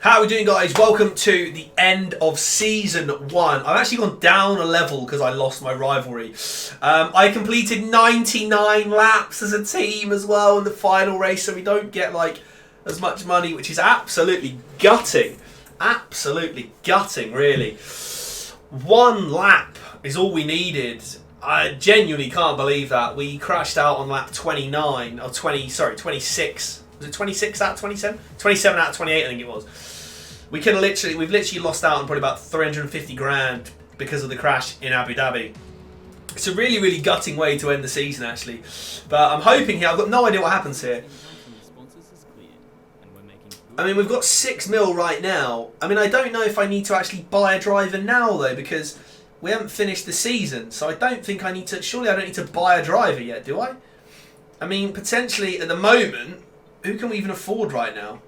How are we doing, guys? Welcome to the end of season 1. I've actually gone down a level because I lost my rivalry. I completed 99 laps as a team as well in the final race, so we don't get like as much money, which is absolutely gutting. Absolutely gutting, really. 1 lap is all we needed. I genuinely can't believe that. We crashed out on lap 29, or 26. Was it 26 out of 27? 27 out of 28, I think it was. We've literally lost out on probably about 350 grand because of the crash in Abu Dhabi. It's a really, really gutting way to end the season, actually. But I'm hoping here, I've got no idea what happens here. I mean, we've got 6 mil right now. I mean, I don't know if I need to actually buy a driver now, though, because we haven't finished the season. So I don't think I need to, surely I don't need to buy a driver yet, do I? I mean, potentially at the moment, who can we even afford right now?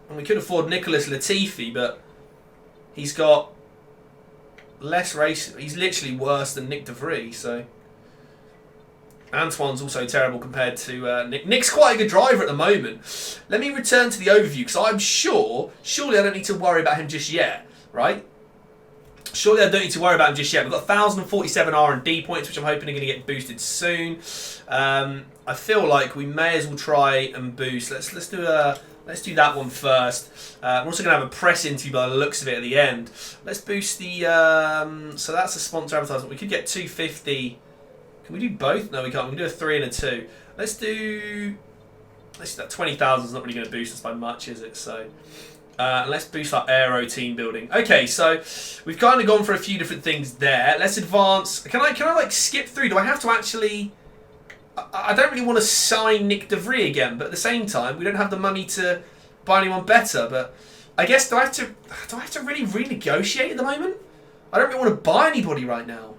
And we could afford Nicholas Latifi, but he's got less race. He's literally worse than Nick De Vries, so Antoine's also terrible compared to Nick. Nick's quite a good driver at the moment. Let me return to the overview because I'm surely I don't need to worry about him just yet, right? Surely I don't need to worry about him just yet. We've got 1,047 R&D points, which I'm hoping are going to get boosted soon. I feel like we may as well try and boost. Let's do that one first. We're also going to have a press interview by the looks of it at the end. Let's boost the... so that's a sponsor advertisement. We could get 250. Can we do both? No, we can't. We can do a 3 and a 2. Let's do that. 20,000 is not really going to boost us by much, is it? So let's boost our aero team building. Okay, so we've kind of gone for a few different things there. Let's advance. Can I like skip through? Do I have to actually... I don't really want to sign Nick De Vries again, but at the same time, we don't have the money to buy anyone better. But I guess do I have to really renegotiate at the moment? I don't really want to buy anybody right now.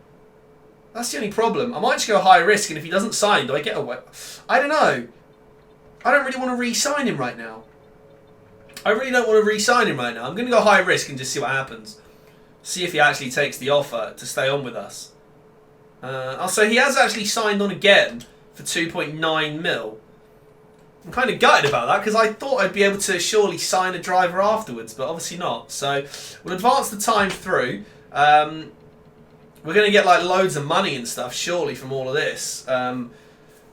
That's the only problem. I might just go high risk, and if he doesn't sign, do I get away? I don't know. I don't really want to re-sign him right now. I really don't want to re-sign him right now. I'm going to go high risk and just see what happens. See if he actually takes the offer to stay on with us. So he has actually signed on again for 2.9 mil. I'm kind of gutted about that because I thought I'd be able to surely sign a driver afterwards, but obviously not. So we'll advance the time through. We're going to get like loads of money and stuff surely from all of this.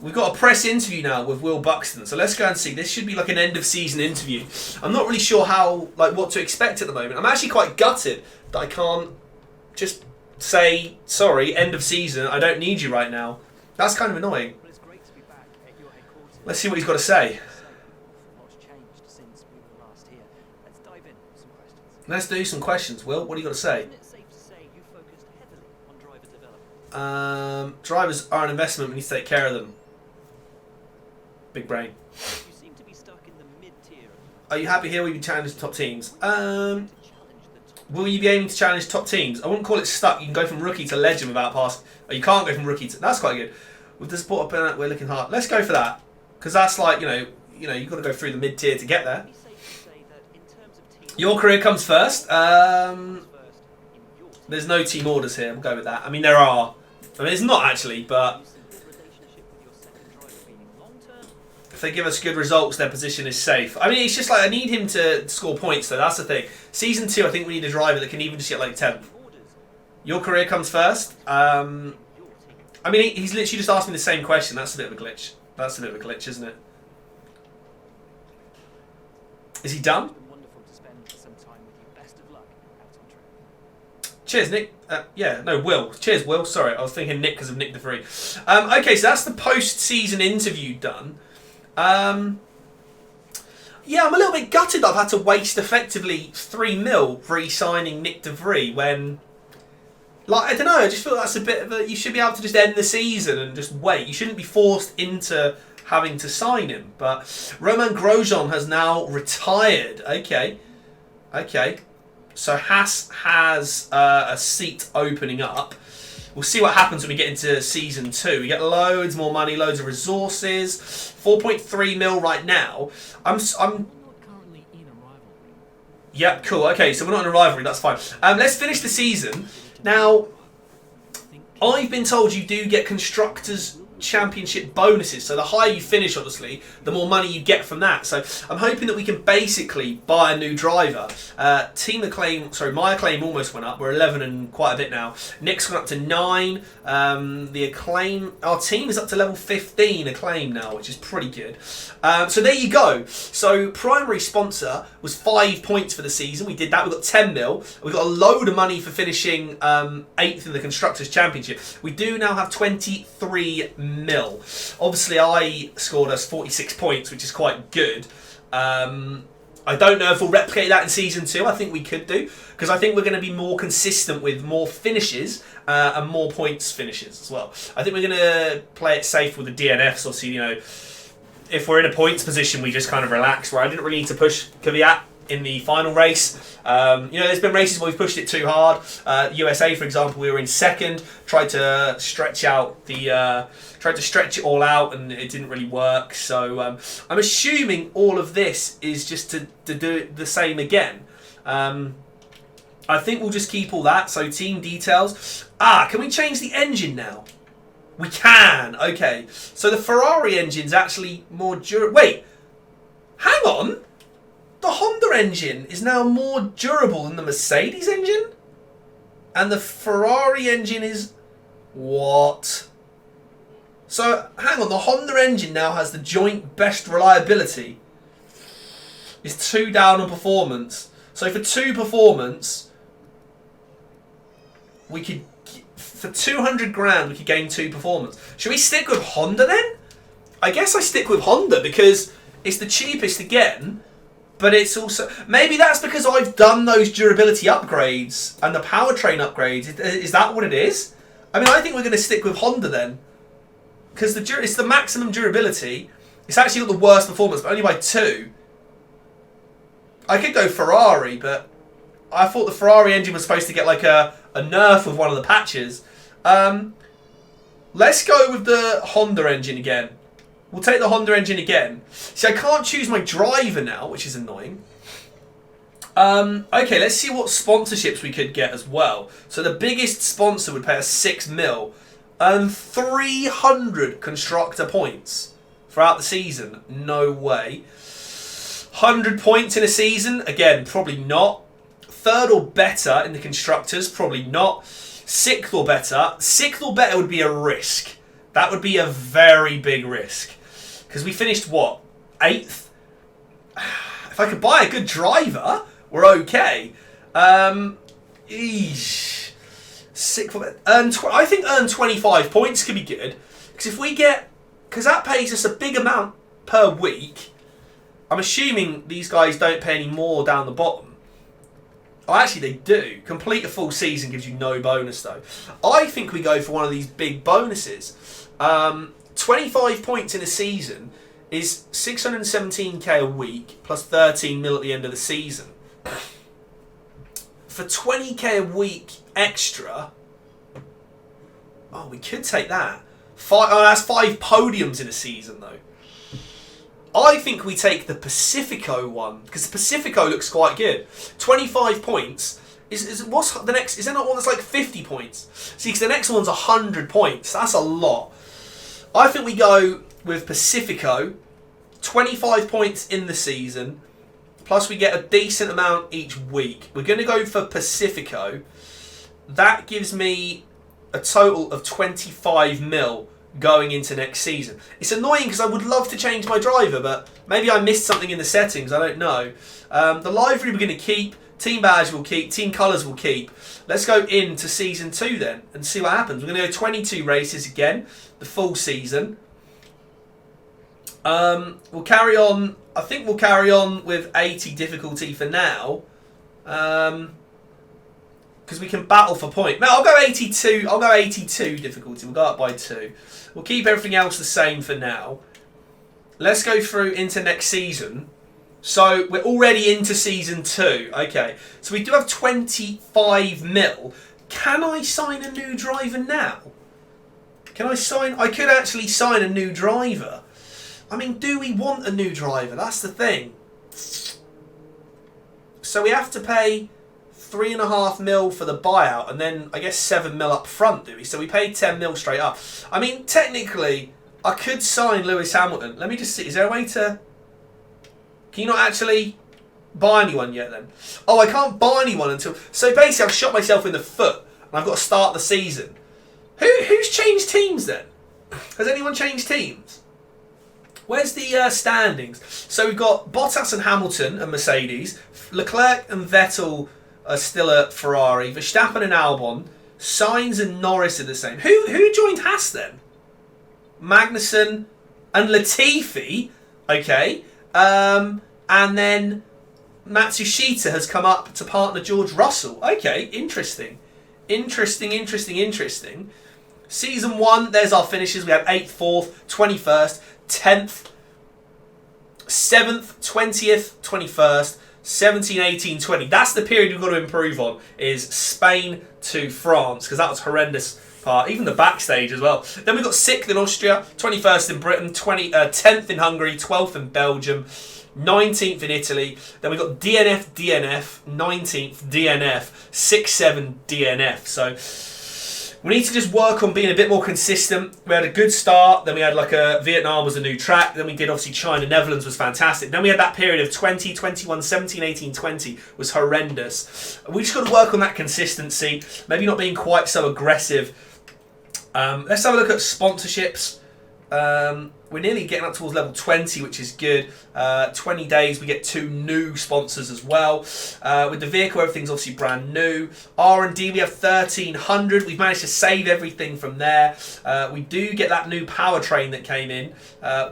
We've got a press interview now with Will Buxton, so let's go and see. This should be like an end of season interview. I'm not really sure what to expect at the moment. I'm actually quite gutted that I can't just say sorry, end of season. I don't need you right now. That's kind of annoying. Let's see what he's got to say. Let's do some questions. Will, what do you got to say? Drivers are an investment. We need to take care of them. Big brain. Are you happy here? Will you be challenging top teams? Will you be aiming to challenge top teams? I wouldn't call it stuck. You can go from rookie to legend without pass. Oh, you can't go from rookie to... That's quite good. With the support of penalty, we're looking hard. Let's go for that. Because that's like, you've got to go through the mid-tier to get there. Your career comes first. There's no team orders here. We'll go with that. I mean, there are. I mean, it's not actually, but... if they give us good results, their position is safe. I mean, it's just like, I need him to score points, though. That's the thing. Season 2, I think we need a driver that can even just get like 10th. Your career comes first. I mean, he's literally just asked me the same question. That's a bit of a glitch. That's a bit of a glitch, isn't it? Is he done? Cheers, Nick. Will. Cheers, Will. Sorry, I was thinking Nick because of Nick De Vries. Okay, so that's the post-season interview done. Yeah, I'm a little bit gutted that I've had to waste effectively 3 mil re-signing Nick De Vries when... like, I don't know, I just feel that's a bit of a... you should be able to just end the season and just wait. You shouldn't be forced into having to sign him. But Romain Grosjean has now retired. Okay. So Haas has a seat opening up. We'll see what happens when we get into season 2. We get loads more money, loads of resources. 4.3 mil right now. I'm. Yep, cool. Okay, so we're not in a rivalry. That's fine. Let's finish the season. Now, I've been told you do get constructors championship bonuses. So the higher you finish, obviously, the more money you get from that. So I'm hoping that we can basically buy a new driver. My acclaim almost went up. We're 11 and quite a bit now. Nick's gone up to 9. The acclaim, our team is up to level 15 acclaim now, which is pretty good. So there you go. So primary sponsor was 5 points for the season. We did that. We got 10 mil. We got a load of money for finishing 8th in the Constructors Championship. We do now have 23 mil. Obviously, I scored us 46 points, which is quite good. I don't know if we'll replicate that in Season 2. I think we could do, because I think we're going to be more consistent with more finishes and more points finishes as well. I think we're going to play it safe with the DNFs, or see, if we're in a points position, we just kind of relax, where I didn't really need to push Kvyat in the final race. There's been races where we've pushed it too hard. USA, for example, we were in second, tried to stretch it all out, and it didn't really work. So I'm assuming all of this is just to do it the same again. I think we'll just keep all that. So team details. Can we change the engine now? We can. Okay. So the Ferrari engine's actually more durable. Wait. Hang on. The Honda engine is now more durable than the Mercedes engine? And the Ferrari engine is... What? So, hang on, the Honda engine now has the joint best reliability. It's 2 down on performance. So for 2 performance, we could... For 200 grand, we could gain 2 performance. Should we stick with Honda then? I guess I stick with Honda because it's the cheapest again. But it's also... Maybe that's because I've done those durability upgrades and the powertrain upgrades. Is that what it is? I mean, I think we're going to stick with Honda then. Because it's the maximum durability. It's actually got the worst performance, but only by 2. I could go Ferrari, but I thought the Ferrari engine was supposed to get like a nerf with one of the patches. Let's go with the Honda engine again. We'll take the Honda engine again. See, I can't choose my driver now, which is annoying. Okay, let's see what sponsorships we could get as well. So the biggest sponsor would pay us 6 mil. Earn 300 constructor points throughout the season. No way. 100 points in a season? Again, probably not. 3rd or better in the constructors? Probably not. 6th or better? 6th or better would be a risk. That would be a very big risk. Because we finished, what, 8th? If I could buy a good driver, we're okay. Eesh. 6th or better. I think earn 25 points could be good. Because if we get... Because that pays us a big amount per week. I'm assuming these guys don't pay any more down the bottom. Oh, actually, they do. Complete a full season gives you no bonus, though. I think we go for one of these big bonuses. 25 points in a season is 617k a week plus 13 mil at the end of the season. For 20k a week extra, we could take that. That's 5 podiums in a season, though. I think we take the Pacifico one because the Pacifico looks quite good. 25 points. What's the next? Is there not one that's like 50 points? See, because the next one's 100 points. That's a lot. I think we go with Pacifico, 25 points in the season, plus we get a decent amount each week. We're going to go for Pacifico. That gives me a total of 25 mil going into next season. It's annoying because I would love to change my driver, but maybe I missed something in the settings. I don't know. The livery we're going to keep. Team badge will keep. Team colours will keep. Let's go into Season 2 then and see what happens. We're going to go 22 races again. The full season. We'll carry on. I think we'll carry on with 80 difficulty for now. Because we can battle for point. No, I'll go 82. I'll go 82 difficulty. We'll go up by 2. We'll keep everything else the same for now. Let's go through into next season. So we're already into Season 2. Okay. So we do have 25 mil. Can I sign a new driver now? Can I sign? I could actually sign a new driver. I mean, do we want a new driver? That's the thing. So we have to pay 3.5 mil for the buyout, and then I guess 7 mil up front, do we? So we paid 10 mil straight up. I mean, technically, I could sign Lewis Hamilton. Let me just see. Is there a way to... Can you not actually buy anyone yet then? Oh, I can't buy anyone until... So basically I've shot myself in the foot and I've got to start the season. Who's changed teams then? Has anyone changed teams? Where's the standings? So we've got Bottas and Hamilton and Mercedes. Leclerc and Vettel are still at Ferrari. Verstappen and Albon. Sainz and Norris are the same. Who joined Haas then? Magnussen and Latifi. Okay. And then Matsushita has come up to partner George Russell. Okay, interesting. Interesting. Season 1, there's our finishes. We have 8th, 4th, 21st, 10th, 7th, 20th, 21st, 17, 18, 20. That's the period we've got to improve on, is Spain to France, because that was horrendous part. Even the backstage as well. Then we've got 6th in Austria, 21st in Britain, 10th in Hungary, 12th in Belgium, 19th in Italy. Then we've got DNF, 19th, DNF, 6-7 DNF. So we need to just work on being a bit more consistent. We had a good start. Then we had Vietnam was a new track. Then we did obviously China, Netherlands was fantastic. Then we had that period of 20, 21, 17, 18, 20 was horrendous. We just got to work on that consistency. Maybe not being quite so aggressive. Let's have a look at sponsorships. We're nearly getting up towards level 20, which is good. 20 days, we get 2 new sponsors as well. With the vehicle, everything's obviously brand new. R&D, we have 1,300. We've managed to save everything from there. We do get that new powertrain that came in,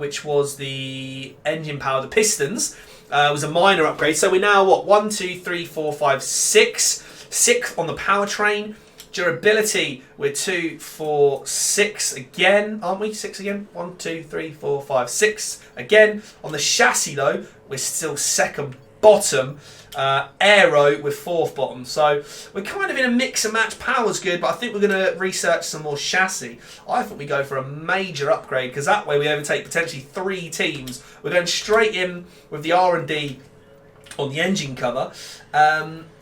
which was the engine power, the pistons. It was a minor upgrade. So we're now, 1, 2, 3, 4, 5, 6. 6th on the powertrain. Durability, we're 2, 4, 6 again, aren't we? 6 again? 1, 2, 3, 4, 5, 6 again. On the chassis though, we're still second bottom. Aero, we're 4th bottom. So we're kind of in a mix and match. Power's good, but I think we're going to research some more chassis. I think we go for a major upgrade, because that way we overtake potentially 3 teams. We're going straight in with the R&D on the engine cover.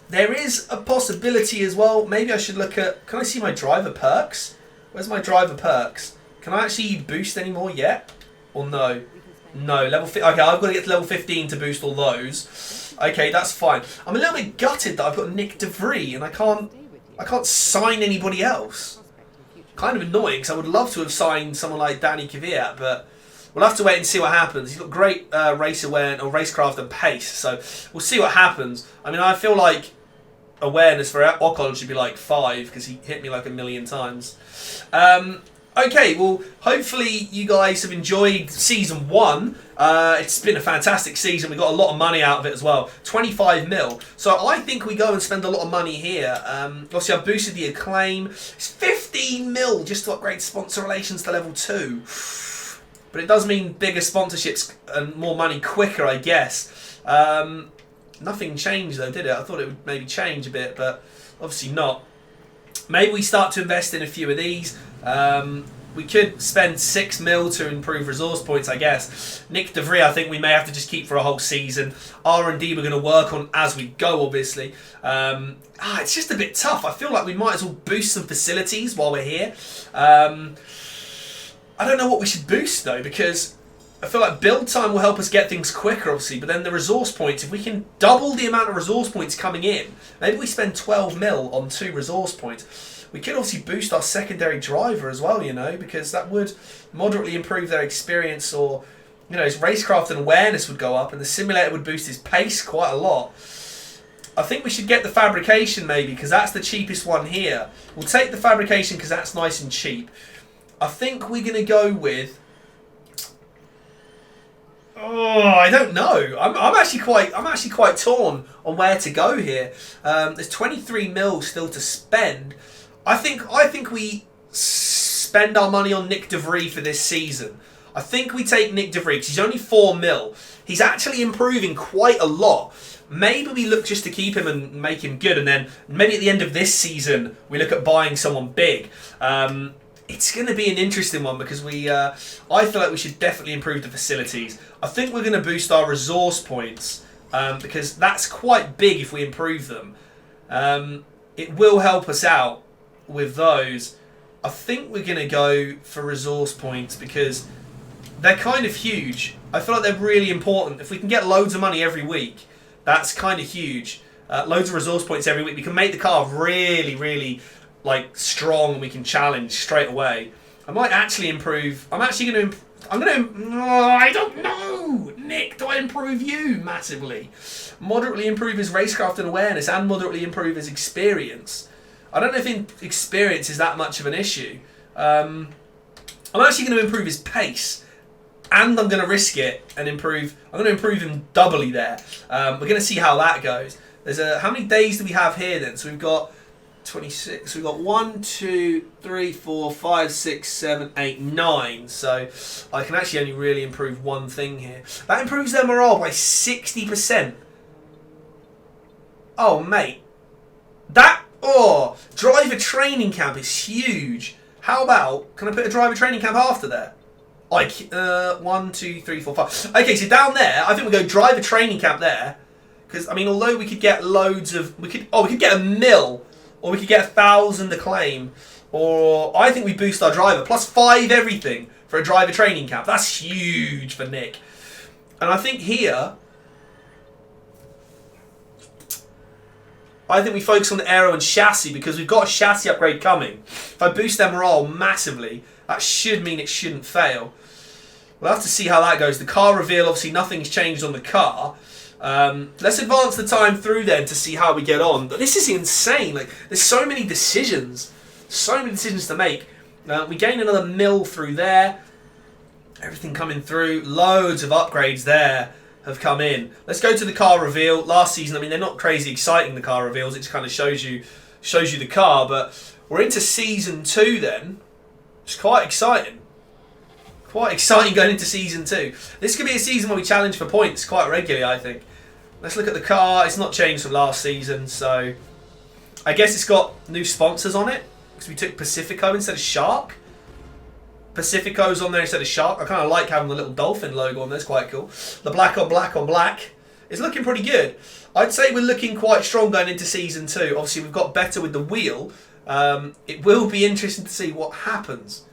There is a possibility as well. Maybe I should look at... Can I see my driver perks? Where's my driver perks? Can I actually boost any more yet? Or no? No. Level. Okay, I've got to get to level 15 to boost all those. Okay, that's fine. I'm a little bit gutted that I've got Nick DeVries and I can't sign anybody else. Kind of annoying, because I would love to have signed someone like Danny Kvyat, but we'll have to wait and see what happens. He's got great race awareness or racecraft and pace, so we'll see what happens. I mean, I feel like awareness for Ocon should be like 5, because he hit me like a million times. Okay, well, hopefully you guys have enjoyed Season 1. It's been a fantastic season. We got a lot of money out of it as well. 25 mil. So I think we go and spend a lot of money here. Obviously, I've boosted the acclaim. It's 15 mil just to upgrade sponsor relations to level 2. But it does mean bigger sponsorships and more money quicker, I guess. Nothing changed though, did it? I thought it would maybe change a bit, but obviously not. Maybe we start to invest in a few of these. We could spend 6 mil to improve resource points, I guess. Nick DeVries, I think we may have to just keep for a whole season. R&D we're going to work on as we go, obviously. It's just a bit tough. I feel like we might as well boost some facilities while we're here. I don't know what we should boost though, because I feel like build time will help us get things quicker, obviously, but then the resource points, if we can double the amount of resource points coming in, maybe we spend 12 mil on 2 resource points. We could obviously boost our secondary driver as well, because that would moderately improve their experience, or, his racecraft and awareness would go up, and the simulator would boost his pace quite a lot. I think we should get the fabrication maybe, because that's the cheapest one here. We'll take the fabrication because that's nice and cheap. I think we're going to go with... Oh, I don't know. I'm actually quite torn on where to go here. There's 23 mil still to spend. I think we spend our money on Nick DeVries for this season. I think we take Nick DeVries because he's only 4 mil. He's actually improving quite a lot. Maybe we look just to keep him and make him good, and then maybe at the end of this season we look at buying someone big. It's going to be an interesting one because I feel like we should definitely improve the facilities. I think we're going to boost our resource points because that's quite big if we improve them. It will help us out with those. I think we're going to go for resource points because they're kind of huge. I feel like they're really important. If we can get loads of money every week, that's kind of huge. Loads of resource points every week. We can make the car really, really like strong and we can challenge straight away. I might actually improve. I don't know. Nick, do I improve you massively? Moderately improve his racecraft and awareness and moderately improve his experience. I don't know if experience is that much of an issue. I'm actually going to improve his pace. And I'm going to risk it and improve. I'm going to improve him doubly there. We're going to see how that goes. How many days do we have here then? So we've got 26. We've got 1, 2, 3, 4, 5, 6, 7, 8, 9. So I can actually only really improve one thing here. That improves their morale by 60%. Oh, mate. Driver training camp is huge. How about, can I put a driver training camp after there? Like 1, 2, 3, 4, 5. Okay, so down there, I think we go driver training camp there, because I mean, although we could get loads of, we could get 1 mil, or we could get 1,000 acclaim, or I think we boost our driver plus 5 everything for a driver training camp. That's huge for Nick, and I think here, I think we focus on the aero and chassis because we've got a chassis upgrade coming. If I boost their morale massively, that should mean it shouldn't fail. We'll have to see how that goes. The car reveal, obviously nothing's changed on the car. Let's advance the time through then to see how we get on. But this is insane. Like, there's so many decisions. So many decisions to make. We gain another 1 mil through there. Everything coming through. Loads of upgrades there have come in. Let's go to the car reveal. Last season, I mean, they're not crazy exciting, the car reveals. It just kind of shows you the car. But we're into season 2 then. It's quite exciting. Quite exciting going into season 2. This could be a season where we challenge for points quite regularly, I think. Let's look at the car. It's not changed from last season, so I guess it's got new sponsors on it because we took Pacifico instead of Shark. Pacifico's on there instead of Shark. I kind of like having the little dolphin logo on there. It's quite cool. The black on black on black. It's looking pretty good. I'd say we're looking quite strong going into season 2. Obviously, we've got better with the wheel. It will be interesting to see what happens.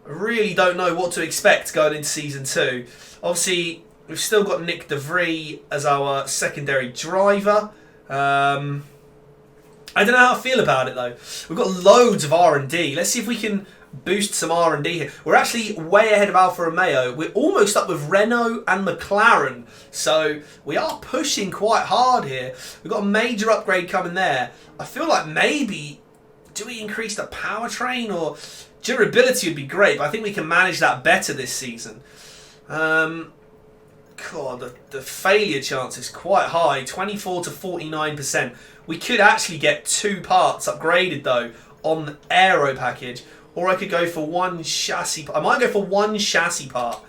I really don't know what to expect going into season 2. Obviously, we've still got Nick DeVries as our secondary driver. I don't know how I feel about it though. We've got loads of R&D. Let's see if we can boost some R&D here. We're actually way ahead of Alfa Romeo. We're almost up with Renault and McLaren. So we are pushing quite hard here. We've got a major upgrade coming there. I feel like maybe, do we increase the powertrain or durability would be great, but I think we can manage that better this season. God, the failure chance is quite high, 24 to 49%. We could actually get 2 parts upgraded though on the aero package, or I could go for 1 chassis. I might go for 1 chassis part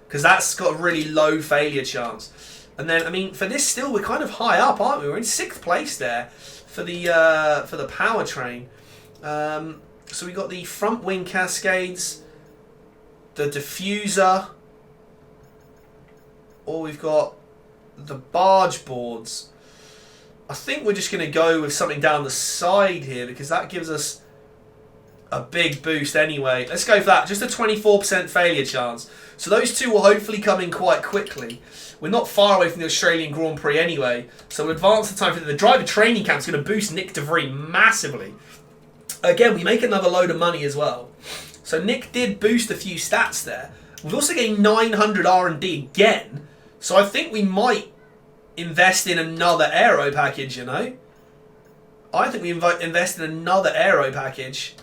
because that's got a really low failure chance. And then, I mean, for this still, we're kind of high up, aren't we? We're in 6th place there for the powertrain. So we got the front wing cascades, the diffuser, or we've got the barge boards. I think we're just going to go with something down the side here because that gives us a big boost anyway. Let's go for that. Just a 24% failure chance. So those 2 will hopefully come in quite quickly. We're not far away from the Australian Grand Prix anyway. So we'll advance the time for the driver training camp is going to boost Nick DeVries massively. Again, we make another load of money as well. So Nick did boost a few stats there. We've also gained 900 R&D again. So I think we might invest in another aero package, you know. I think we invest in another aero package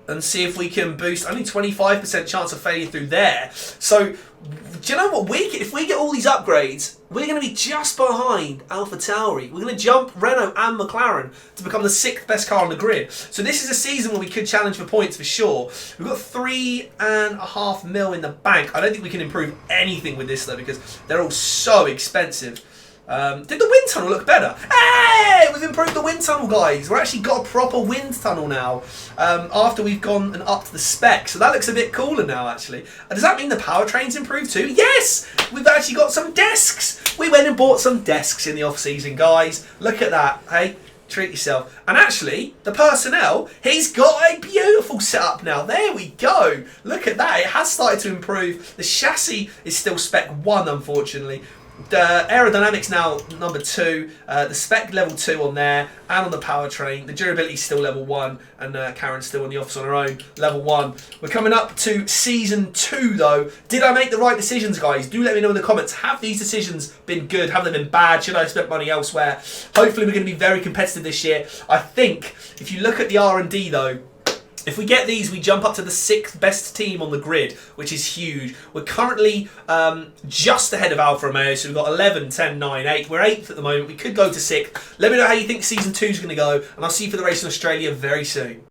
and see if we can boost. Only 25% chance of failure through there. So, do you know what? If we get all these upgrades, we're going to be just behind AlphaTauri. We're going to jump Renault and McLaren to become the 6th best car on the grid. So this is a season where we could challenge for points for sure. We've got 3.5 mil in the bank. I don't think we can improve anything with this though because they're all so expensive. Did the wind tunnel look better? Hey! We've improved the wind tunnel, guys. We've actually got a proper wind tunnel now after we've gone and upped the spec. So that looks a bit cooler now, actually. Does that mean the powertrain's improved too? Yes! We've actually got some desks. We went and bought some desks in the off-season, guys. Look at that, hey? Treat yourself. And actually, the personnel, he's got a beautiful setup now. There we go. Look at that. It has started to improve. The chassis is still spec 1, unfortunately. The aerodynamics now number 2, the spec level 2 on there, and on the powertrain. The durability is still level 1, and Karen's still in the office on her own, level 1. We're coming up to season 2 though. Did I make the right decisions, guys? Do let me know in the comments. Have these decisions been good? Have they been bad? Should I have spent money elsewhere? Hopefully we're going to be very competitive this year. I think if you look at the R&D though, if we get these, we jump up to the 6th best team on the grid, which is huge. We're currently just ahead of Alfa Romeo, so we've got 11, 10, 9, 8. We're 8th at the moment. We could go to 6th. Let me know how you think Season 2 is going to go, and I'll see you for the race in Australia very soon.